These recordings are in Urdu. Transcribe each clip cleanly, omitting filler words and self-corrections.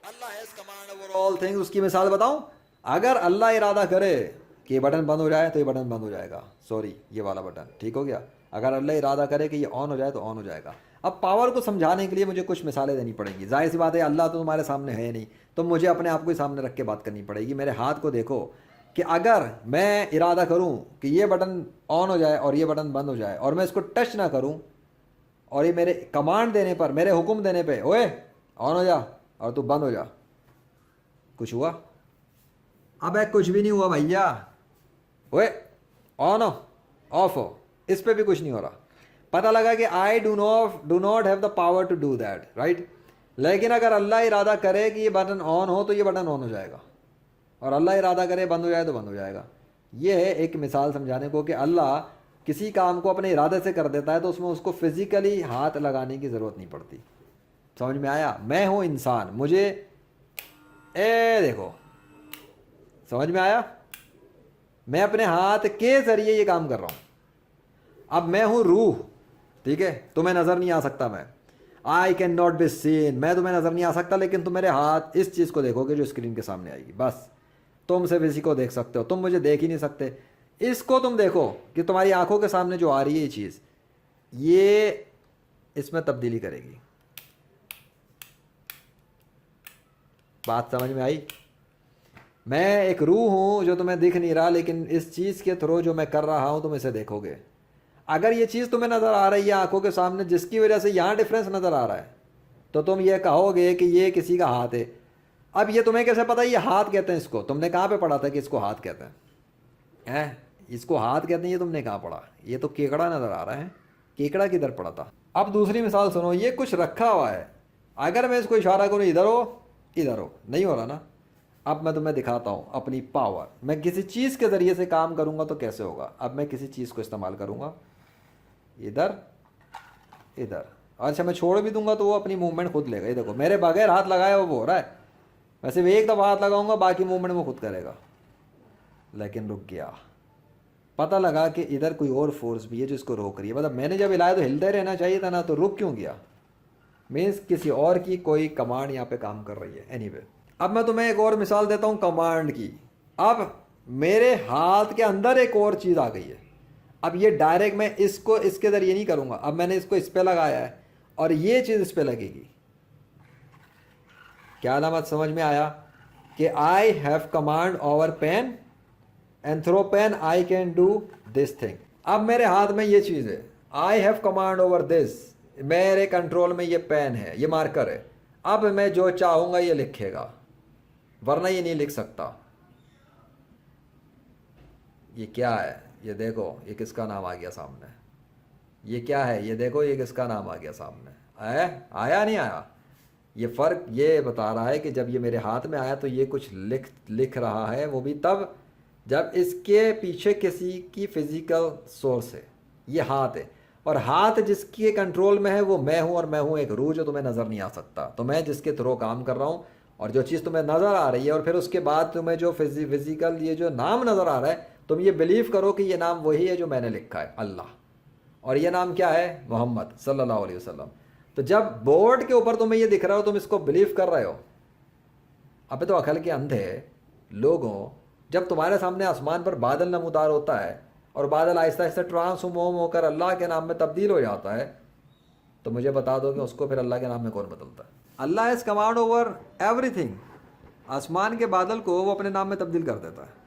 Allah has command over all things. اس کی مثال بتاؤں, اگر اللہ ارادہ کرے کہ یہ بٹن بند ہو جائے تو یہ بٹن بند ہو جائے گا, سوری یہ والا بٹن, ٹھیک ہو گیا. اگر اللہ ارادہ کرے کہ یہ آن ہو جائے تو آن ہو جائے گا. اب پاور کو سمجھانے کے لیے مجھے کچھ مثالیں دینی پڑیں گی. ظاہر سی بات ہے اللہ تو تمہارے سامنے ہے نہیں, تو مجھے اپنے آپ کو سامنے رکھ کے بات کرنی پڑے گی. میرے ہاتھ کو دیکھو کہ اگر میں ارادہ کروں کہ یہ بٹن آن ہو جائے اور یہ بٹن بند ہو جائے, اور میں اس کو ٹچ نہ کروں, اور یہ میرے کمانڈ دینے پر, میرے حکم دینے پہ, اوے آن ہو جا اور تو بند ہو جا, کچھ ہوا؟ اب کچھ بھی نہیں ہوا بھیا. اوے آن ہو آف ہو, اس پہ بھی کچھ نہیں ہو رہا. پتہ لگا کہ I do not have the power to do that, right. لیکن اگر اللہ ارادہ کرے کہ یہ بٹن آن ہو تو یہ بٹن آن ہو جائے گا, اور اللہ ارادہ کرے بند ہو جائے تو بند ہو جائے گا. یہ ہے ایک مثال سمجھانے کو کہ اللہ کسی کام کو اپنے ارادے سے کر دیتا ہے تو اس میں اس کو فزیکلی ہاتھ لگانے کی ضرورت نہیں پڑتی. سمجھ میں آیا؟ میں ہوں انسان, مجھے دیکھو, سمجھ میں آیا؟ میں اپنے ہاتھ کے ذریعے یہ کام کر رہا ہوں. اب میں ہوں روح, ٹھیک ہے, تمہیں نظر نہیں آ سکتا. میں I can not be seen, میں تمہیں نظر نہیں آ سکتا, لیکن تم میرے ہاتھ اس چیز کو دیکھو گے جو اسکرین کے سامنے آئے گی. بس تم صرف اسی کو دیکھ سکتے ہو, تم مجھے دیکھ ہی نہیں سکتے. اس کو تم دیکھو کہ تمہاری آنکھوں کے سامنے جو آ رہی ہے یہ چیز, یہ اس میں تبدیلی کرے گی. بات سمجھ میں آئی؟ میں ایک روح ہوں جو تمہیں دکھ نہیں رہا, لیکن اس چیز کے تھرو جو میں کر رہا ہوں تم اسے دیکھو گے. اگر یہ چیز تمہیں نظر آ رہی ہے آنکھوں کے سامنے, جس کی وجہ سے یہاں ڈفرینس نظر آ رہا ہے, تو تم یہ کہو گے کہ یہ کسی کا ہاتھ ہے. اب یہ تمہیں کیسے پتہ یہ ہاتھ کہتے ہیں اس کو؟ تم نے کہاں پہ پڑھا تھا کہ اس کو ہاتھ کہتے ہیں؟ اس کو ہاتھ کہتے ہیں, یہ تم نے کہاں پڑھا؟ یہ تو کیکڑا نظر آ رہا ہے. کیکڑا کدھر پڑا تھا؟ اب دوسری مثال سنو, یہ کچھ رکھا ہوا ہے, اگر میں اس کو اشارہ کروں ادھر ہو ادھر ہو, نہیں ہو رہا نا. اب میں تمہیں دکھاتا ہوں اپنی پاور. میں کسی چیز کے ذریعے سے کام کروں گا تو کیسے ہوگا. اب میں کسی چیز کو استعمال کروں گا, ادھر ادھر, اچھا میں چھوڑ بھی دوں گا تو وہ اپنی موومنٹ خود لے گا. یہ دیکھو میرے بغیر ہاتھ لگائے وہ ہو رہا ہے. میں صرف ایک دفعہ ہاتھ لگاؤں گا, باقی موومنٹ وہ خود کرے گا. لیکن رک گیا, پتہ لگا کہ ادھر کوئی اور فورس بھی ہے جو اس کو روک رہی ہے. مطلب میں نے جب ہلایا تو ہلتے رہنا چاہیے تھا نا, تو رک کیوں گیا؟ مینس کسی اور کی کوئی کمانڈ یہاں پہ کام کر رہی ہے. اینی وے, اب میں تمہیں ایک اور مثال دیتا ہوں کمانڈ کی. اب میرے ہاتھ کے اندر ایک اور چیز آ گئی ہے. اب یہ ڈائریکٹ میں اس کو اس کے ذریعے نہیں کروں گا. اب میں نے اس کو اس پہ لگایا ہے اور یہ چیز اس پہ لگے گی. کیا علامت سمجھ میں آیا؟ کہ I have command over pen, and through pen I can do this thing. اب میرے ہاتھ میں یہ چیز ہے, I have command over this, میرے کنٹرول میں یہ پین ہے, یہ مارکر ہے. اب میں جو چاہوں گا یہ لکھے گا, ورنہ یہ نہیں لکھ سکتا. یہ کیا ہے؟ یہ دیکھو, یہ کس کا نام آ گیا سامنے. یہ کیا ہے؟ یہ دیکھو, یہ کس کا نام آ گیا سامنے. آیا نہیں آیا؟ یہ فرق یہ بتا رہا ہے کہ جب یہ میرے ہاتھ میں آیا تو یہ کچھ لکھ رہا ہے, وہ بھی تب جب اس کے پیچھے کسی کی فزیکل سورس ہے. یہ ہاتھ ہے, اور ہاتھ جس کے کنٹرول میں ہے وہ میں ہوں, اور میں ہوں ایک روح جو تمہیں نظر نہیں آ سکتا. تو میں جس کے تھرو کام کر رہا ہوں, اور جو چیز تمہیں نظر آ رہی ہے, اور پھر اس کے بعد تمہیں جو فزیکل یہ جو نام نظر آ رہا ہے, تم یہ بلیو کرو کہ یہ نام وہی ہے جو میں نے لکھا ہے, اللہ. اور یہ نام کیا ہے؟ محمد صلی اللہ علیہ وسلم. تو جب بورڈ کے اوپر تمہیں یہ دکھ رہا ہو, تم اس کو بلیو کر رہے ہو. اب تو عقل کے اندھے لوگوں, جب تمہارے سامنے آسمان پر بادل نمودار ہوتا ہے, اور بادل آہستہ آہستہ ٹرانسفارم ہو کر اللہ کے نام میں تبدیل ہو جاتا ہے, تو مجھے بتا دو کہ اس کو پھر اللہ کے نام میں کون بدلتا ہے؟ Allah has command over everything. آسمان کے بادل کو وہ اپنے نام میں تبدیل کر دیتا ہے,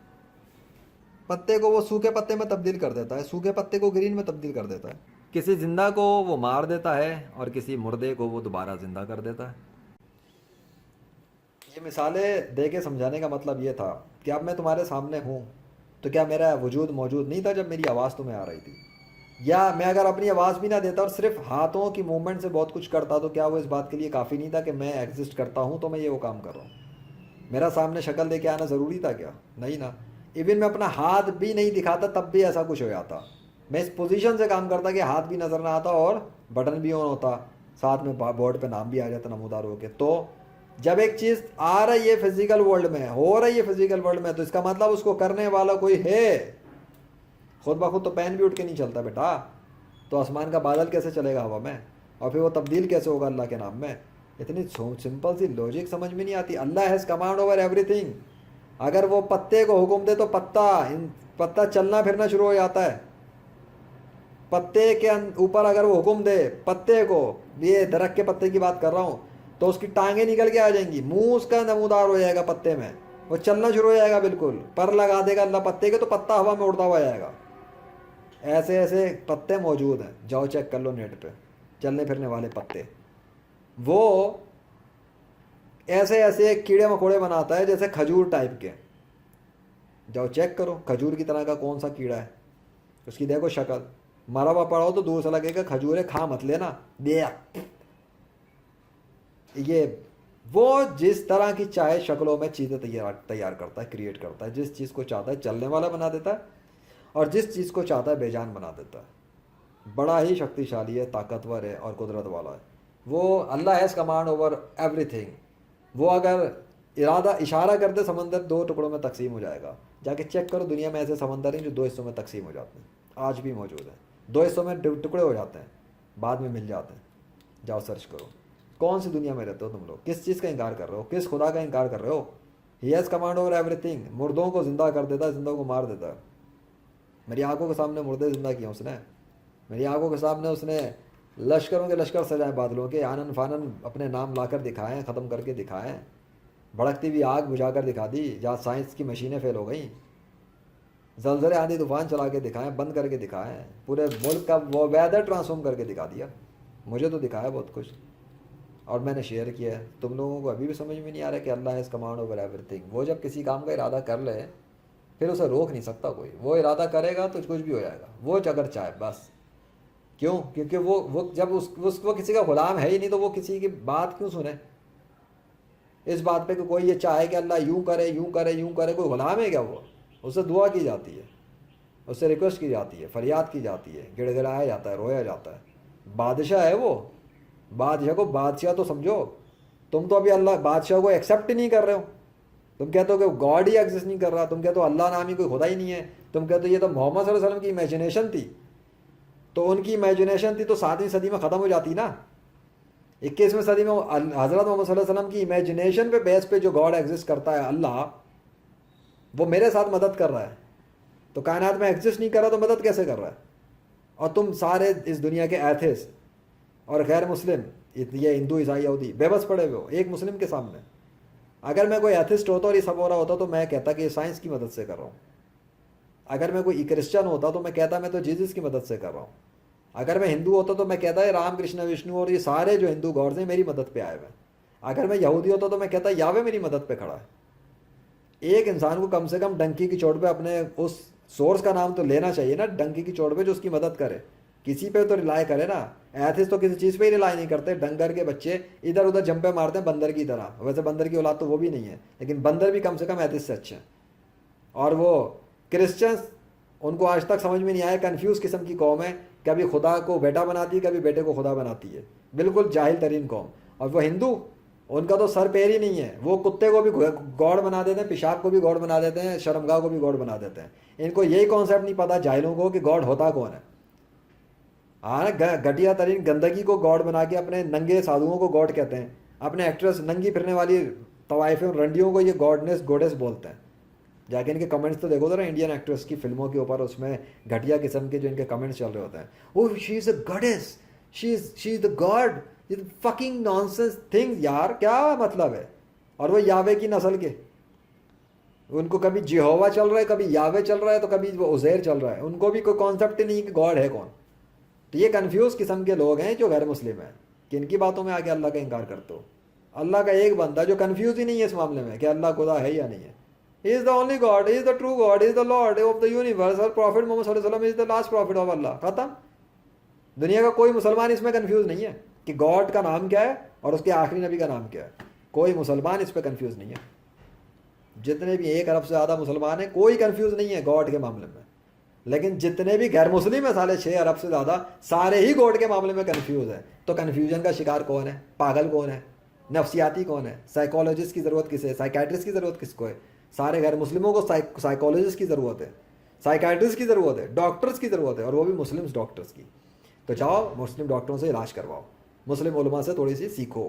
پتے کو وہ سوکھے پتے میں تبدیل کر دیتا ہے, سوکھے پتے کو گرین میں تبدیل کر دیتا ہے. کسی زندہ کو وہ مار دیتا ہے, اور کسی مردے کو وہ دوبارہ زندہ کر دیتا ہے. یہ مثالیں دے کے سمجھانے کا مطلب یہ تھا کہ اب میں تمہارے سامنے ہوں, تو کیا میرا وجود موجود نہیں تھا جب میری آواز تمہیں آ رہی تھی؟ یا میں اگر اپنی آواز بھی نہ دیتا اور صرف ہاتھوں کی موومنٹ سے بہت کچھ کرتا, تو کیا وہ اس بات کے لیے کافی نہیں تھا کہ میں ایگزسٹ کرتا ہوں تو میں یہ وہ کام کر رہا ہوں؟ میرا سامنے شکل دے کے آنا ضروری تھا کیا؟ نہیں نا. ایون میں اپنا ہاتھ بھی نہیں دکھاتا تب بھی ایسا کچھ ہو جاتا. میں اس پوزیشن سے کام کرتا کہ ہاتھ بھی نظر نہ آتا اور بٹن بھی آن ہوتا, ساتھ میں بورڈ پہ نام بھی آ جاتا نمودار ہو کے. تو جب ایک چیز آ رہی ہے فزیکل ورلڈ میں, ہو رہی ہے فزیکل ورلڈ میں, تو اس کا مطلب اس کو کرنے والا کوئی ہے. خود بخود تو پین بھی اٹھ کے نہیں چلتا بیٹا. تو آسمان کا بادل کیسے چلے گا ہوا میں, اور پھر وہ تبدیل کیسے ہوگا اللہ کے نام میں؟ اتنی سمپل سی لوجک سمجھ میں نہیں آتی. Allah has command over everything. اگر وہ پتے کو حکم دے تو پتا چلنا پھرنا شروع ہو جاتا ہے. پتے کے اوپر اگر وہ حکم دے پتے کو, یہ درخت کے پتے کی بات کر رہا ہوں, تو اس کی ٹانگیں نکل کے آ جائیں گی, منہ اس کا نمودار ہو جائے گا پتے میں, وہ چلنا شروع ہو جائے گا بالکل. پر لگا دے گا اللہ پتے کے تو پتا ہوا میں اڑتا ہوا جائے گا. ایسے ایسے پتے موجود ہیں, جاؤ چیک کر لو نیٹ پہ, چلنے پھرنے والے پتے. وہ ایسے ایسے کیڑے مکوڑے بناتا ہے جیسے کھجور ٹائپ کے. جاؤ چیک کرو کھجور کی طرح کا کون سا کیڑا ہے, اس کی دیکھو شکل, مرا ہوا پڑا ہو تو دور سے لگے گا کھجور ہے, کھا مت لینا. یہ وہ جس طرح کی چاہے شکلوں میں چیزیں تیار کرتا ہے, کریٹ کرتا ہے. جس چیز کو چاہتا ہے چلنے والا بنا دیتا ہے, اور جس چیز کو چاہتا ہے بے جان بنا دیتا ہے. بڑا ہی شکتیشالی ہے, طاقتور ہے اور قدرت والا ہے. وہ Allah has command over everything. وہ اگر اشارہ کر دے سمندر 2 ٹکڑوں میں تقسیم ہو جائے گا. جا کے چیک کرو, دنیا میں ایسے سمندر ہیں جو 2 حصوں میں تقسیم ہو جاتے ہیں, آج بھی موجود ہیں. 2 حصوں میں ٹکڑے ہو جاتے ہیں, بعد میں مل جاتے ہیں. جاؤ سرچ کرو. کون سی دنیا میں رہتے ہو تم لوگ؟ کس چیز کا انکار کر رہے ہو؟ کس خدا کا انکار کر رہے ہو؟ He has command over everything. مردوں کو زندہ کر دیتا ہے, زندوں کو مار دیتا ہے. میری آنکھوں کے سامنے مردے زندہ کیے اس نے. میری آنکھوں کے سامنے اس نے لشکروں کے لشکر سجائے بادلوں کے, آنن فانن اپنے نام لا کر دکھائے, ختم کر کے دکھائے. بھڑکتی ہوئی آگ بجھا کر دکھا دی جہاں سائنس کی مشینیں فیل ہو گئیں. زلزلے آندھی طوفان چلا کے دکھائیں, بند کر کے دکھائیں. پورے ملک کا وہ ویدر ٹرانسفارم کر کے دکھا دیا. مجھے تو دکھایا بہت کچھ, اور میں نے شیئر کیا ہے. تم لوگوں کو ابھی بھی سمجھ میں نہیں آ رہا کہ Allah has command over everything. وہ جب کسی کام کا ارادہ کر لے پھر اسے روک نہیں سکتا کوئی. وہ ارادہ کرے گا تو کچھ بھی ہو جائے گا, وہ اگر چاہے بس. کیوں؟ کیونکہ وہ جب وہ کسی کا غلام ہے ہی نہیں, تو وہ کسی کی بات کیوں سنے اس بات پہ کہ کوئی یہ چاہے کہ اللہ یوں کرے یوں کرے یوں کرے. کوئی غلام ہے کیا؟ وہ اس سے دعا کی جاتی ہے, اس سے ریکویسٹ کی جاتی ہے, فریاد کی جاتی ہے, گڑ گڑایا جاتا ہے, رویا جاتا ہے. بادشاہ ہے وہ. بادشاہ کو بادشاہ تو سمجھو. تم تو ابھی اللہ بادشاہ کو ایکسیپٹ ہی نہیں کر رہے ہو. تم کہتے ہو کہ گاڈ ہی ایگزسٹ نہیں کر رہا. تم کہتے ہو اللہ نامی کوئی خدا ہی نہیں ہے. تم کہتے ہو یہ تو محمد صلی اللہ علیہ وسلم کی امیجنیشن تھی. تو ان کی امیجنیشن تھی تو 7ویں صدی میں ختم ہو جاتی نا. 21ویں صدی میں حضرت محمد صلی اللہ علیہ وسلم کی امیجنیشن پہ بیس پہ جو گاڈ ایگزسٹ کرتا ہے اللہ, وہ میرے ساتھ مدد کر رہا ہے. تو کائنات میں ایگزسٹ نہیں کر رہا تو مدد کیسے کر رہا ہے؟ اور تم سارے اس دنیا کے ایتھیسٹ اور غیر مسلم, یہ ہندو عیسائی یہودی بے بس پڑے ہوئے ہو ایک مسلم کے سامنے. اگر میں کوئی ایتھسٹ ہوتا اور یہ سب ہو رہا ہوتا تو میں کہتا کہ یہ سائنس کی مدد سے کر رہا ہوں. اگر میں کوئی کرسچن ہوتا تو میں کہتا میں تو جیزس کی مدد سے کر رہا ہوں. اگر میں ہندو ہوتا تو میں کہتا ہے رام کرشن وشنو اور یہ سارے جو ہندو گاڈز ہیں میری مدد پہ آئے ہوئے ہیں. اگر میں یہودی ہوتا تو میں کہتا یاوے میری مدد پہ کھڑا ہے. ایک انسان کو کم سے کم ڈنکی کی چوٹ پہ اپنے اس سورس کا نام تو لینا چاہیے نا, ڈنکی کی چوٹ پہ جو اس کی مدد کرے. کسی پہ تو ریلائی کرے نا. ایتھسٹ تو کسی چیز پہ ہی ریلائی نہیں کرتے. ڈنگر کے بچے ادھر ادھر جمپے مارتے ہیں بندر کی طرح. ویسے بندر کی اولاد تو وہ بھی نہیں ہے, لیکن بندر بھی کم سے کم ایتھسٹ سے اچھے ہیں. اور وہ کرسچنس, ان کو آج تک سمجھ میں نہیں آیا, کنفیوز قسم کی قوم ہے. کبھی خدا کو بیٹا بناتی ہے, کبھی بیٹے کو خدا بناتی ہے. بالکل جاہل ترین قوم. اور وہ ہندو, ان کا تو سر پیر ہی نہیں ہے. وہ کتے کو بھی گاڈ بنا دیتے ہیں, پیشاب کو بھی گاڈ بنا دیتے ہیں, شرمگاہ کو بھی گاڈ بنا دیتے ہیں. ان کو یہی کانسیپٹ نہیں پتا جاہلوں کو کہ گاڈ ہوتا کون ہے. ہاں, گھٹیا ترین گندگی کو گاڈ بنا کے اپنے ننگے سادھوؤں کو گاڈ کہتے ہیں. اپنے ایکٹریس ننگی پھرنے والی طوائفیں رنڈیوں کو یہ گوڈیس بولتے ہیں. جا کے ان کے کمنٹس تو دیکھو ذرا انڈین ایکٹریس کی فلموں کے اوپر, اس میں گھٹیا قسم کے جو ان کے کمنٹس چل رہے ہوتے ہیں. اوہ شی از اے گاڈیس, شی از دا گاڈ. یہ فکنگ نانسنس تھنگز یار, کیا مطلب ہے؟ اور وہ یاوے کی نسل کے, ان کو کبھی جیہووا چل رہا ہے, کبھی یاوے چل رہا ہے, تو کبھی وہ عزیر چل رہا ہے. ان کو بھی کوئی کانسیپٹ ہی نہیں کہ گاڈ ہے کون. تو یہ کنفیوز قسم کے لوگ ہیں جو غیر مسلم ہیں, کہ ان کی باتوں میں آ کے اللہ کا انکار کرتے ہو. اللہ کا ایک بندہ جو کنفیوز ہی نہیں ہے اس معاملے میں کہ اللہ خدا ہے یا نہیں ہے. He is the only God, He is the true God, He is the Lord of the universe. Our Prophet Muhammad صلی اللہ علیہ وسلم is the last prophet of Allah. ختم. دنیا کا کوئی مسلمان اس میں کنفیوز نہیں ہے کہ گاڈ کا نام کیا ہے اور اس کے آخری نبی کا نام کیا ہے. کوئی مسلمان اس پہ کنفیوز نہیں ہے. جتنے بھی 1 ارب سے زیادہ مسلمان ہیں, کوئی کنفیوز نہیں ہے گاڈ کے معاملے میں. لیکن جتنے بھی غیر مسلم ہیں 6.5 ارب سے زیادہ, سارے ہی گاڈ کے معاملے میں کنفیوز ہیں. تو کنفیوژن کا شکار کون ہے؟ پاگل کون ہے؟ نفسیاتی کون ہے؟ سائیکالوجسٹ کی ضرورت کس ہے؟ سائیکیٹرسٹ کی ضرورت کس کو ہے؟ سارے غیر مسلموں کو سائیکالوجسٹ کی ضرورت ہے, سائیکیٹرسٹ کی ضرورت ہے, ڈاکٹرز کی ضرورت ہے, اور وہ بھی مسلم ڈاکٹرز کی. تو جاؤ مسلم ڈاکٹروں سے علاج کرواؤ, مسلم علماء سے تھوڑی سی سیکھو,